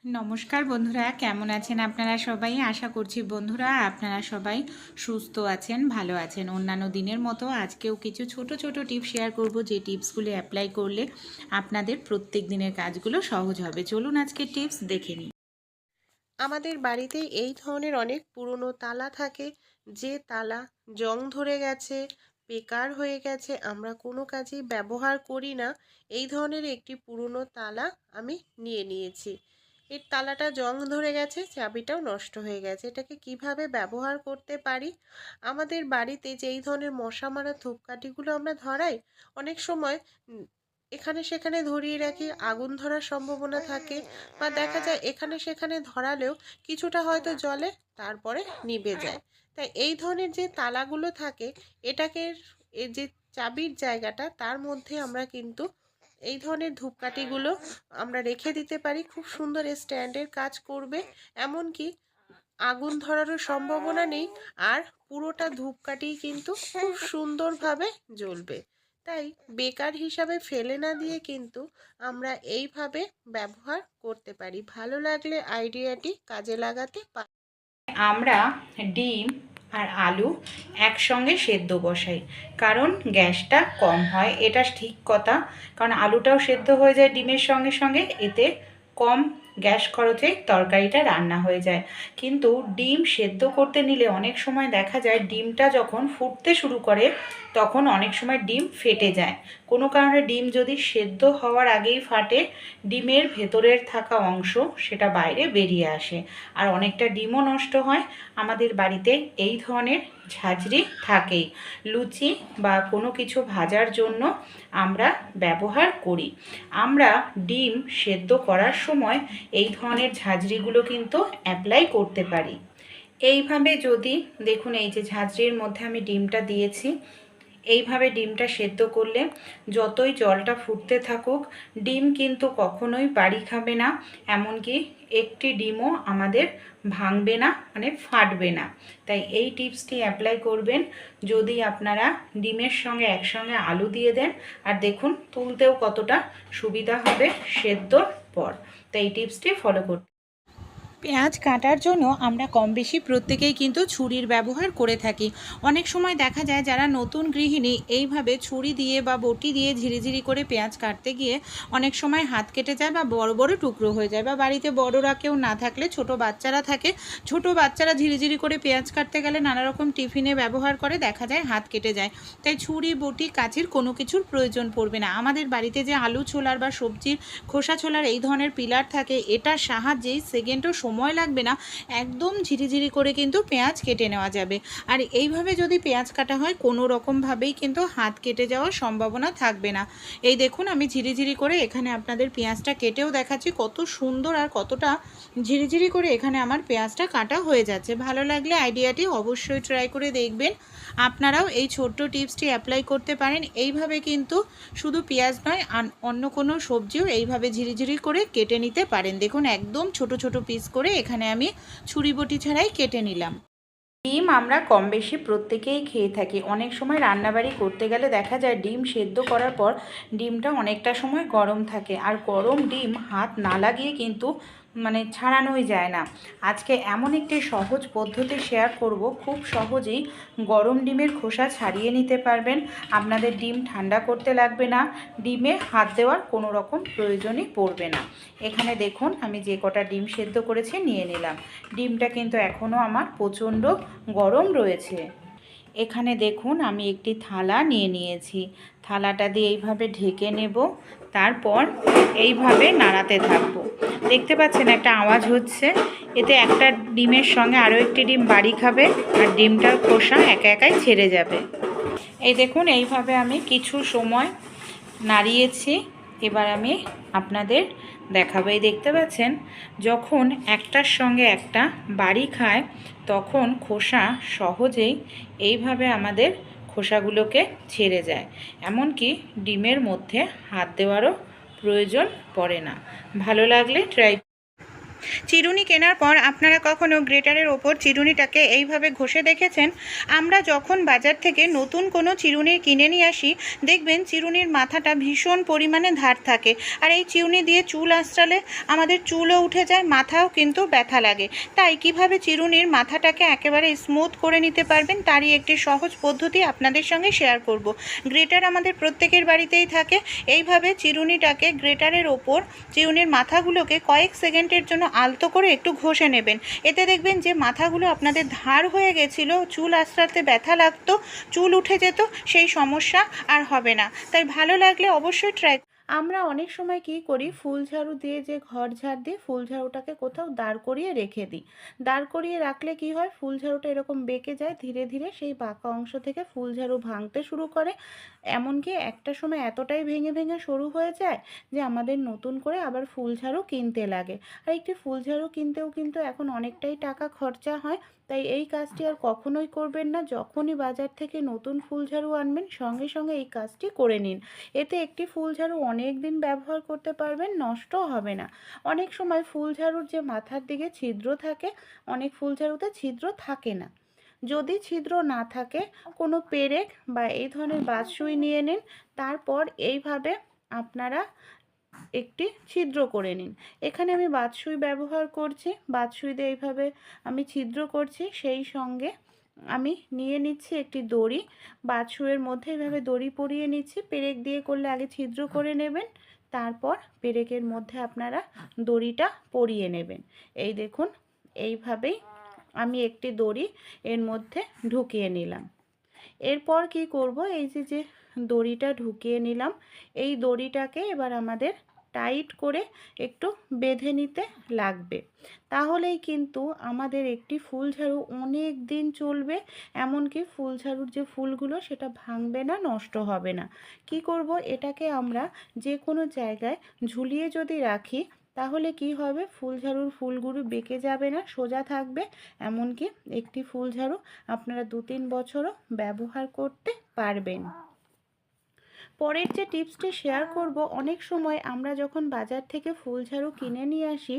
নমস্কার বন্ধুরা, কেমন আছেন আপনারা সবাই? আশা করছি বন্ধুরা আপনারা সবাই সুস্থ আছেন, ভালো আছেন। অন্যান্য দিনের মতো আজকেও কিছু ছোট ছোট টিপস শেয়ার করব, যে টিপসগুলো অ্যাপ্লাই করলে আপনাদের প্রত্যেক দিনের কাজগুলো সহজ হবে। চলুন আজকে টিপস দেখে নিই। আমাদের বাড়িতে এই ধরনের অনেক পুরনো তালা থাকে, যে তালা জং ধরে গেছে, বেকার হয়ে গেছে, আমরা কোনো কাজেই ব্যবহার করি না। এই ধরনের একটি পুরনো তালা আমি নিয়ে নিয়েছি। এর তালাটা জং ধরে গেছে, চাবিটাও নষ্ট হয়ে গেছে। এটাকে কিভাবে ব্যবহার করতে পারি? আমাদের বাড়িতে যে এই ধরনের মশা মারা ধূপকাঠিগুলো আমরা ধরাই, অনেক সময় এখানে সেখানে ধরিয়ে রাখি, আগুন ধরার সম্ভাবনা থাকে, বা দেখা যায় এখানে সেখানে ধরালেও কিছুটা হয়তো জ্বলে, তারপরে নিভে যায়। তাই এই ধরনের যে তালাগুলো থাকে, এটাকে এর যে চাবির জায়গাটা, তার মধ্যে আমরা কিন্তু এই ধরনের ধূপকাঠিগুলো আমরা রেখে দিতে পারি। খুব সুন্দর স্ট্যান্ডের কাজ করবে, এমনকি আগুন ধরারও সম্ভাবনা নেই, আর পুরোটা ধূপকাঠি কিন্তু খুব সুন্দরভাবে জ্বলবে। তাই বেকার হিসাবে ফেলে না দিয়ে কিন্তু আমরা এইভাবে ব্যবহার করতে পারি। ভালো লাগলে আইডিয়াটি কাজে লাগাতে পারি। আমরা ডিম আর আলু একসঙ্গে সেদ্ধ বসাই, কারণ গ্যাসটা কম হয়। এটা ঠিক কথা, কারণ আলুটাও সেদ্ধ হয়ে যায় ডিমের সঙ্গে সঙ্গে, এতে কম গ্যাস খরচে তরকারিটা রান্না হয়ে যায়। কিন্তু ডিম সেদ্ধ করতে নিলে অনেক সময় দেখা যায় ডিমটা যখন ফুটতে শুরু করে তখন অনেক সময় ডিম ফেটে যায়। কোনো কারণে ডিম যদি সেদ্ধ হওয়ার আগেই ফাটে, ডিমের ভেতরের থাকা অংশ সেটা বাইরে বেরিয়ে আসে, আর অনেকটা ডিমও নষ্ট হয়। আমাদের বাড়িতে এই ধরনের ঝাঁঝরি থাকেই, লুচি বা কোনো কিছু ভাজার জন্য আমরা ব্যবহার করি। আমরা ডিম সেদ্ধ করার সময় এই ধরনের ঝাঁঝরিগুলো কিন্তু অ্যাপ্লাই করতে পারি। এইভাবে যদি দেখুন, এই যে ঝাঁঝরির মধ্যে আমি ডিমটা দিয়েছি, এইভাবে ডিমটা সেদ্ধ করলে যতই জলটা ফুটতে থাকুক, ডিম কিন্তু কখনোই বাড়ি খাবে না, এমনকি একটি ডিমও আমাদের ভাঙবে না, মানে ফাটবে না। তাই এই টিপসটি অ্যাপ্লাই করবেন যদি আপনারা ডিমের সঙ্গে একসঙ্গে আলু দিয়ে দেন, আর দেখুন তুলতেও কতটা সুবিধা হবে সেদ্ধর পর। তাই এই টিপসটি ফলো করুন। পেঁয়াজ কাটার জন্য আমরা কম বেশি প্রত্যেকেই কিন্তু ছুরির ব্যবহার করে থাকি। অনেক সময় দেখা যায় যারা নতুন গৃহিণী এইভাবে ছুরি দিয়ে বা বটি দিয়ে ঝিরিঝিরি করে পেঁয়াজ কাটতে গিয়ে অনেক সময় হাত কেটে যায় বা বড় বড় টুকরো হয়ে যায়, বা বাড়িতে বড়রা কেউ না থাকলে ছোট বাচ্চারা থাকে, ছোট বাচ্চারা ঝিরিঝিরি করে পেঁয়াজ কাটতে গেলে নানা রকম টিফিনে ব্যবহার করে, দেখা যায় হাত কেটে যায়। তাই ছুরি বটি কাঁচির কোনো কিছুর প্রয়োজন পড়বে না। আমাদের বাড়িতে যে আলু ছোলার বা সবজির খোসা ছোলার এই ধরনের পিলার থাকে, এটার সাহায্যেই সেকেন্ডও সময় লাগবে না, একদম ঝিরিঝিরি করে কিন্তু পেঁয়াজ কেটে নেওয়া যাবে। আর এইভাবে যদি পেঁয়াজ কাটা হয় কোনো রকমভাবেই কিন্তু হাত কেটে যাওয়ার সম্ভাবনা থাকবে না। এই দেখুন আমি ঝিরিঝিরি করে এখানে আপনাদের পেঁয়াজটা কেটেও দেখাচ্ছি, কত সুন্দর আর কতটা ঝিরিঝিরি করে এখানে আমার পেঁয়াজটা কাটা হয়ে যাচ্ছে। ভালো লাগলে আইডিয়াটি অবশ্যই ট্রাই করে দেখবেন। আপনারাও এই ছোট্ট টিপসটি অ্যাপ্লাই করতে পারেন। এইভাবে কিন্তু শুধু পেঁয়াজ নয়, অন্য কোনো সবজিও এইভাবে ঝিরিঝিরি করে কেটে নিতে পারেন। দেখুন একদম ছোট ছোট পিস করে এখানে আমি ছুরি বটি ছাড়াই কেটে নিলাম। ডিম আমরা কম বেশি প্রত্যেকেই খেয়ে থাকি। অনেক সময় রান্নাবাড়ি করতে গেলে দেখা যায় ডিম সেদ্ধ করার পর ডিমটা অনেকটা সময় গরম থাকে, আর গরম ডিম হাত না লাগিয়ে কিন্তু ছাড়ানোই যায় না। আজকে এমন একটি সহজ পদ্ধতি শেয়ার করব, খুব সহজেই গরম ডিমের খোসা ছাড়িয়ে নিতে পারবেন। আপনাদের ডিম ঠান্ডা করতে লাগবে না, ডিমে হাত দেওয়ার কোনো রকম প্রয়োজনই পড়বে না। এখানে দেখুন আমি যে কটা ডিম সেদ্ধ করেছি নিয়ে নিলাম। ডিমটা কিন্তু এখনও আমার প্রচণ্ড গরম রয়েছে। এখানে দেখুন আমি একটি থালা নিয়ে নিয়েছি, থালাটা দিয়ে এইভাবে ঢেকে নেব, তারপর এইভাবে নাড়াতে থাকবো। দেখতে পাচ্ছেন একটা আওয়াজ হচ্ছে, এতে একটা ডিমের সঙ্গে আরও একটি ডিম বাড়ি খাবে, আর ডিমটার খোসা একা একাই ছেড়ে যাবে। এই দেখুন এইভাবে আমি কিছু সময় নাড়িয়েছি। এবার আমি আপনাদের দেখাবো। এই দেখতে পাচ্ছেন যখন একটার সঙ্গে একটা বাড়ি খায় তখন খোসা সহজেই এইভাবে আমাদের খোসাগুলোকে ছেড়ে যায়, এমনকি ডিমের মধ্যে হাত দেওয়ারও প্রয়োজন পড়ে না। ভালো লাগলে ট্রাই চিরুনি কেনার পর আপনারা কখনো গ্রেটারের ওপর চিরুনিটাকে এইভাবে ঘষে দেখেছেন? আমরা যখন বাজার থেকে নতুন কোনো চিরুনি কিনে নিয়ে আসি, দেখবেন চিরুনির মাথাটা ভীষণ পরিমাণে ধার থাকে, আর এই চিরুনি দিয়ে চুল আঁচড়ালে আমাদের চুলও উঠে যায়, মাথাও কিন্তু ব্যথা লাগে। তাই কিভাবে চিরুনির মাথাটাকে একেবারে স্মুথ করে নিতে পারবেন তারই একটি সহজ পদ্ধতি আপনাদের সঙ্গে শেয়ার করব। গ্রেটার আমাদের প্রত্যেকের বাড়িতেই থাকে। এইভাবে চিরুনিটাকে গ্রেটারের ওপর চিরুনির মাথাগুলোকে কয়েক সেকেন্ডের জন্য আলতো করে একটু ঘষে নেবেন। এতে দেখবেন যে মাথাগুলো আপনাদের ধার হয়ে গেছিলো, চুল আঁচড়াতে ব্যথা লাগতো, চুল উঠে যেত, সেই সমস্যা আর হবে না। তাই ভালো লাগলে অবশ্যই ট্রাই। আমরা অনেক সময় কি করি, ফুল ঝাড়ু দিয়ে যে ঘর ঝাড় দিই, ফুল ঝাড়ুটাকে কোথাও দাঁড় করিয়ে রেখে দিই। দাঁড় করিয়ে রাখলে কি হয়, ফুল ঝাড়ুটা এরকম বেঁকে যায়, ধীরে ধীরে সেই বাঁকা অংশ থেকে ফুল ঝাড়ু ভাঙতে শুরু করে। এমনকি একটা সময় এতটাই ভেঙে ভেঙে সরু হয়ে যায় যে আমাদের নতুন করে আবার ফুল ঝাড়ু কিনতে লাগে। আর একটি ফুল ঝাড়ু কিনতেও কিন্তু এখন অনেকটাই টাকা খরচা হয়। তাই এই কাজটি আর কখনোই করবেন না। যখনই বাজার থেকে নতুন ফুল ঝাড়ু আনবেন, সঙ্গে সঙ্গে এই কাজটি করে নিন। এতে একটি ফুল ঝাড়ু অনেক দিন ব্যবহার করতে পারবেন, নষ্টও হবে না। অনেক সময় ফুল ঝাড়ুর যে মাথার দিকে ছিদ্র থাকে, অনেক ফুল ঝাড়ুতে ছিদ্র থাকে না। যদি ছিদ্র না থাকে, কোনো পেরেক বা এই ধরনের বাঁশসুই নিয়ে নিন। তারপর এইভাবে আপনারা একটি ছিদ্র করে নিন। এখানে আমি বাঁশসুই ব্যবহার করছি, বাঁশসুই দিয়ে এইভাবে আমি ছিদ্র করছি। সেই সঙ্গে আমি নিয়ে নিচ্ছি একটি দড়ি, বাঁশসুইয়ের মধ্যে এইভাবে দড়ি পরিয়ে নিচ্ছি। পেরেক দিয়ে করলে আগে ছিদ্র করে নেবেন, তারপর পেরেকের মধ্যে আপনারা দড়িটা পরিয়ে নেবেন। এই দেখুন, এইভাবেই আমি একটি দড়ি এর মধ্যে ঢুকিয়ে নিলাম। এরপর কি করব, এই যে দড়িটা ঢুকিয়ে নিলাম, এই দড়িটাকে এবার আমাদের টাইট করে একটু বেঁধে নিতে লাগবে। তাহলেই কিন্তু আমাদের একটি ফুল ঝাড়ু অনেক দিন চলবে। এমনকি ফুল ঝাড়ুর যে ফুলগুলো সেটা ভাঙবে না, নষ্ট হবে না। কি করব, এটাকে আমরা যে কোনো জায়গায় ঝুলিয়ে যদি রাখি, তাহলে কি হবে, ফুল ঝাড়ুর ফুলগুলো বেঁকে যাবে না, সোজা থাকবে। এমনকি একটি ফুল ঝাড়ু আপনারা 2-3 বছরও ব্যবহার করতে পারবেন। পরের যে টিপসটি শেয়ার করব, অনেক সময় আমরা যখন বাজার থেকে ফুল ঝাড়ু কিনে নিয়ে আসি,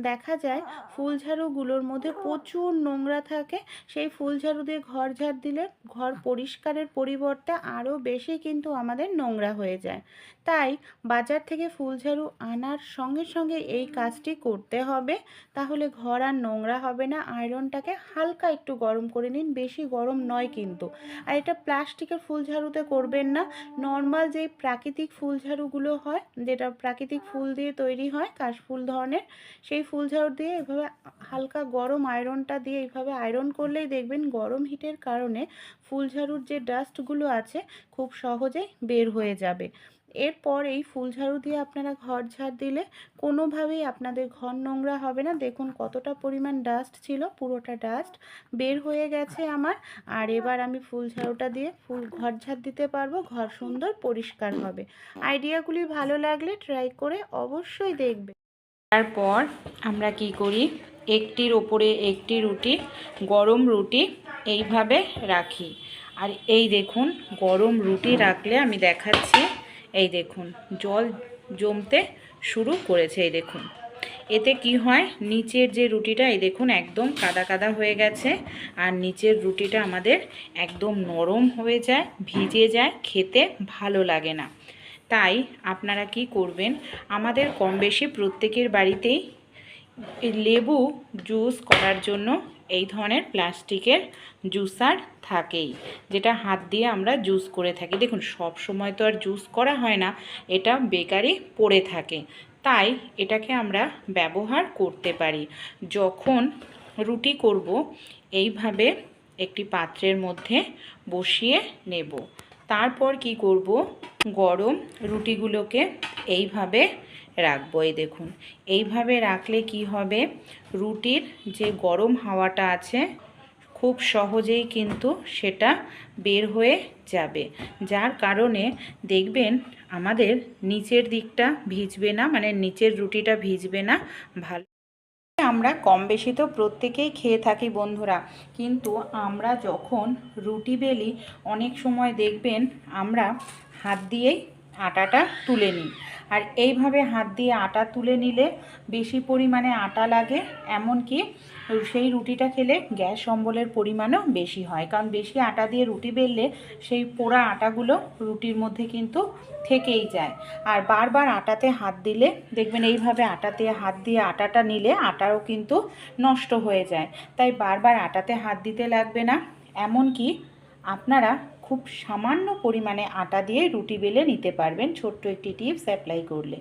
দেখা যায় ফুল ঝাড়ুগুলোর মধ্যে প্রচুর নোংরা থাকে। সেই ফুল ঝাড়ু দিয়ে ঘর ঝাড় দিলে ঘর পরিষ্কারের পরিবর্তে আরও বেশি কিন্তু আমাদের নোংরা হয়ে যায়। তাই বাজার থেকে ফুল ঝাড়ু আনার সঙ্গে সঙ্গে এই কাজটি করতে হবে, তাহলে ঘর আর নোংরা হবে না। আয়রনটাকে হালকা একটু গরম করে নিন, বেশি গরম নয় কিন্তু। আর এটা প্লাস্টিকের ফুল ঝাড়ুতে করবেন না, নর্মাল যে প্রাকৃতিক ফুল ঝাড়ুগুলো হয়, যেটা প্রাকৃতিক ফুল দিয়ে তৈরি হয়, কাশফুল ধরনের, সেই ফুল ঝাড়ু দিয়ে এভাবে হালকা গরম আয়রনটা দিয়ে এইভাবে আয়রন করলেই দেখবেন গরম হিটের কারণে ফুল ঝাড়ুর যে ডাস্টগুলো আছে খুব সহজেই বের হয়ে যাবে। এরপর এই ফুল ঝাড়ু দিয়ে আপনারা ঘর ঝাড় দিলে কোনোভাবেই আপনাদের ঘর নোংরা হবে না। দেখুন কতটা পরিমাণ ডাস্ট ছিল, পুরোটা ডাস্ট বের হয়ে গেছে আমার। আর এবার আমি ফুল ঝাড়ুটা দিয়ে ঘর ঝাড় দিতে পারবো, ঘর সুন্দর পরিষ্কার হবে। আইডিয়াগুলি ভালো লাগলে ট্রাই করে অবশ্যই দেখবে। তারপর আমরা কি করি, একটির ওপরে একটি রুটি, গরম রুটি এইভাবে রাখি। আর এই দেখুন, গরম রুটি রাখলে আমি দেখাচ্ছি, এই দেখুন জল জমতে শুরু করেছে। এই দেখুন, এতে কি হয়, নিচের যে রুটিটা এই দেখুন একদম কাদা কাদা হয়ে গেছে, আর নিচের রুটিটা আমাদের একদম নরম হয়ে যায়, ভিজে যায়, খেতে ভালো লাগে না। তাই আপনারা কি করবেন, আমাদের কম বেশি প্রত্যেকের বাড়িতেই লেবু জুস করার জন্য এই ধরনের প্লাস্টিকের জুসার থাকেই, যেটা হাত দিয়ে আমরা জুস করে থাকি। দেখুন সব সময় তো আর জুস করা হয় না, এটা বেকারই পড়ে থাকে। তাই এটাকে আমরা ব্যবহার করতে পারি। যখন রুটি করব, এইভাবে একটি পাত্রের মধ্যে বসিয়ে নেব। তারপর কি করব, গরম রুটিগুলোকে এইভাবে রাখবো। এই দেখুন, এইভাবে রাখলে কি হবে, রুটির যে গরম হাওয়াটা আছে খুব সহজেই কিন্তু সেটা বের হয়ে যাবে, যার কারণে দেখবেন আমাদের নিচের দিকটা ভিজবে না, মানে নিচের রুটিটা ভিজবে না। ভালো, আমরা কম বেশি তো প্রত্যেকেই খেয়ে থাকি বন্ধুরা, কিন্তু আমরা যখন রুটি বেলি অনেক সময় দেখবেন আমরা হাত দিয়েই আটাটা তুলে নিই। আর এইভাবে হাত দিয়ে আটা তুলে নিলে বেশি পরিমাণে আটা লাগে, এমনকি সেই রুটিটা খেলে গ্যাস অম্বলের পরিমাণও বেশি হয়, কারণ বেশি আটা দিয়ে রুটি বেললে সেই পোড়া আটাগুলো রুটির মধ্যে কিন্তু থেকেই যায়। আর বারবার আটাতে হাত দিলে দেখবেন এইভাবে আটাতে হাত দিয়ে আটাটা নিলে আটাও কিন্তু নষ্ট হয়ে যায়। তাই বারবার আটাতে হাত দিতে লাগবে না, এমনকি আপনারা খুব সামান্য পরিমাণে আটা দিয়ে রুটি বেলে নিতে পারবেন ছোট্ট একটি টিপস অ্যাপ্লাই করলে।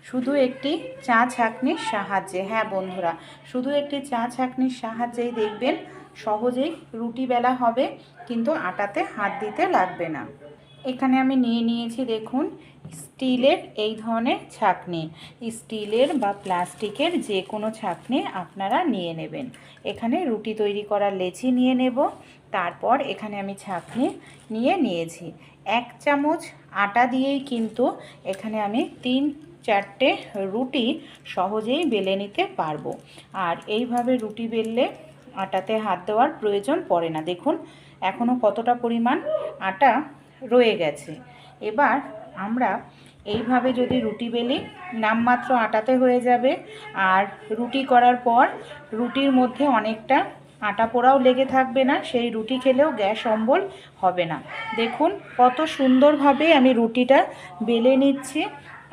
শুধু একটি চা ছাঁকনির সাহায্যে, হ্যাঁ বন্ধুরা, শুধু একটি চা ছাঁকনির সাহায্যেই দেখবেন সহজেই রুটি বেলা হবে, কিন্তু আটাতে হাত দিতে লাগবে না। এখানে আমি নিয়ে নিয়েছি দেখুন স্টিলের এই ধরনের ছাঁকনি। স্টিলের বা প্লাস্টিকের যে কোনো ছাঁকনি আপনারা নিয়ে নেবেন। এখানে রুটি তৈরি করার লেচি নিয়ে নেব। তারপর এখানে আমি ছাঁকনি নিয়ে নিয়েছি। 1 চামচ আটা দিয়েই কিন্তু এখানে আমি 3-4টে রুটি সহজেই বেলে নিতে পারবো। আর এইভাবে রুটি বেললে আটাতে হাত দেওয়ার প্রয়োজন পড়ে না। দেখুন এখনও কতটা পরিমাণ আটা রয়ে গেছে। এবার আমরা এইভাবে যদি রুটি বেলি, নামমাত্র আটাতে হয়ে যাবে। আর রুটি করার পর রুটির মধ্যে অনেকটা আটা পোড়াও লেগে থাকবে না, সেই রুটি খেলেও গ্যাস অম্বল হবে না। দেখুন কত সুন্দরভাবে আমি রুটিটা বেলে নিচ্ছি।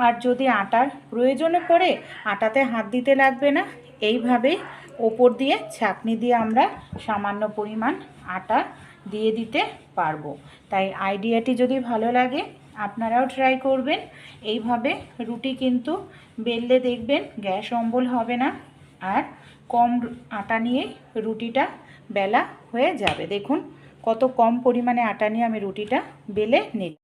আর যদি আটার প্রয়োজনে পড়ে আটাতে হাত দিতে লাগবে না, এইভাবেই ওপর দিয়ে ছাঁকনি দিয়ে আমরা সামান্য পরিমাণ আটা দিয়ে দিতে পারবো। তাই আইডিয়াটি যদি ভালো লাগে আপনারাও ট্রাই করবেন। এইভাবে রুটি কিন্তু বেললে দেখবেন গ্যাস অম্বল হবে না, আর কম আটা নিয়েই রুটিটা বেলা হয়ে যাবে। দেখুন কত কম পরিমাণে আটা নিয়ে আমি রুটিটা বেলে নিলাম।